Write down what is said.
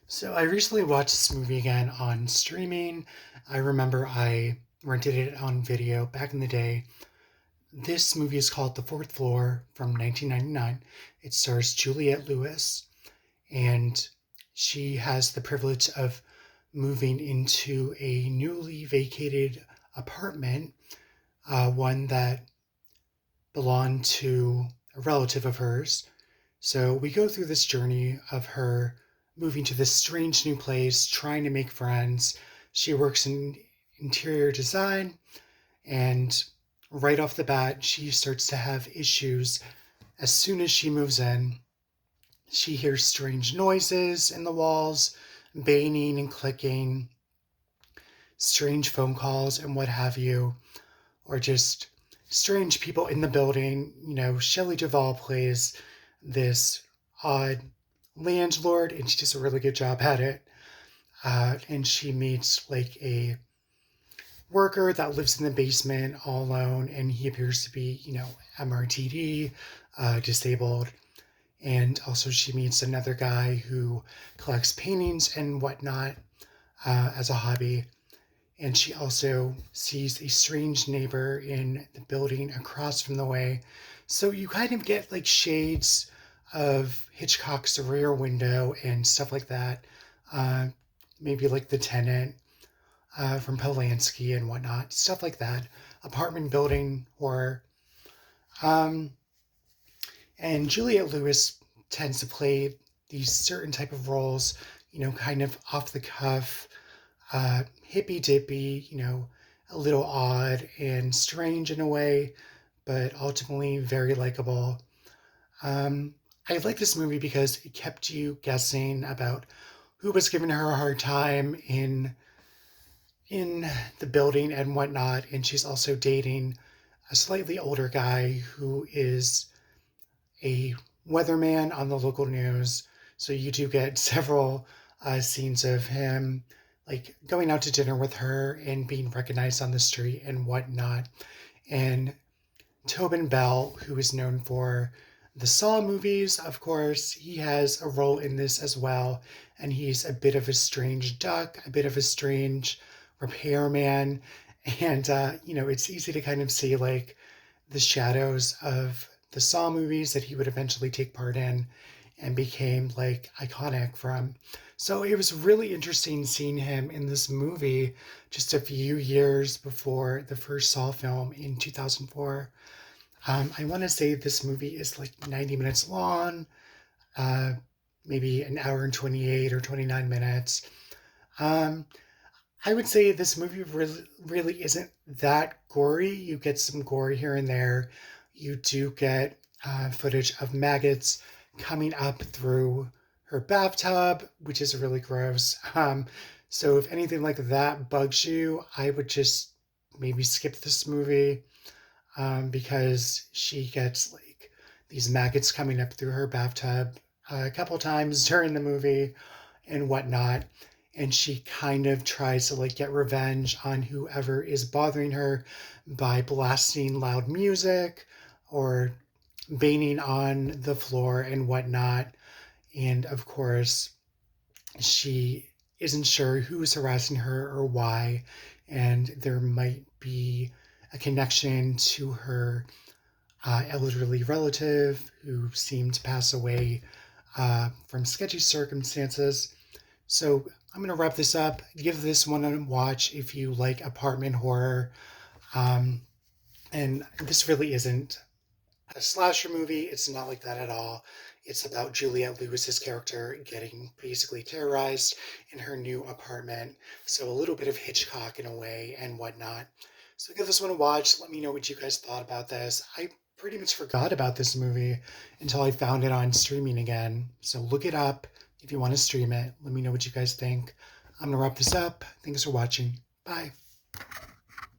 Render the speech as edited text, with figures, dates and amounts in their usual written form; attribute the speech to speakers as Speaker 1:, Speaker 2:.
Speaker 1: So I recently watched this movie again on streaming. I remember I rented it on video back in the day. This movie is called The Fourth Floor from 1999. It stars Juliette Lewis, and she has the privilege of moving into a newly vacated apartment, one that belonged to a relative of hers. So we go through this journey of her moving to this strange new place, trying to make friends. She works in interior design, and right off the bat, she starts to have issues. As soon as she moves in, she hears strange noises in the walls, banging and clicking, strange phone calls, and what have you, or just strange people in the building. Shelley Duvall plays this odd landlord, and she does a really good job at it. And she meets like a worker that lives in the basement all alone, and he appears to be, MRTD, disabled. And also, she meets another guy who collects paintings and whatnot as a hobby. And she also sees a strange neighbor in the building across from the way. So you kind of get like shades of Hitchcock's Rear Window and stuff like that. Uh, Maybe like The Tenant from Polanski and whatnot, stuff like that. Apartment building horror. Um, and Juliette Lewis tends to play these certain type of roles, kind of off the cuff, hippy dippy, a little odd and strange in a way, but ultimately very likable. Um, I like this movie because it kept you guessing about who was giving her a hard time in the building and whatnot, and she's also dating a slightly older guy who is a weatherman on the local news. So you do get several scenes of him like going out to dinner with her and being recognized on the street and whatnot. And Tobin Bell, who is known for the Saw movies, of course, he has a role in this as well. And he's a bit of a strange duck, a bit of a strange repairman. And, it's easy to kind of see like the shadows of the Saw movies that he would eventually take part in and became like iconic from. So it was really interesting seeing him in this movie just a few years before the first Saw film in 2004. I want to say this movie is like 90 minutes long, uh, maybe an hour and 28 or 29 minutes. Um, I would say this movie really isn't that gory. You get some gore here and there. You do get footage of maggots coming up through her bathtub, which is really gross. So if anything like that bugs you, I would just maybe skip this movie because she gets like these maggots coming up through her bathtub a couple times during the movie and whatnot. And she kind of tries to like get revenge on whoever is bothering her by blasting loud music or banging on the floor and whatnot. And of course, she isn't sure who's harassing her or why. And there might be a connection to her elderly relative who seemed to pass away from sketchy circumstances. So I'm going to wrap this up. Give this one a watch if you like apartment horror. Um, and this really isn't a slasher movie. It's not like that at all. It's about Juliette Lewis's character getting basically terrorized in her new apartment. So a little bit of Hitchcock in a way and whatnot. So give this one a watch. Let me know what you guys thought about this. I pretty much forgot about this movie until I found it on streaming again. So look it up if you want to stream it. Let me know what you guys think. I'm going to wrap this up. Thanks for watching. Bye.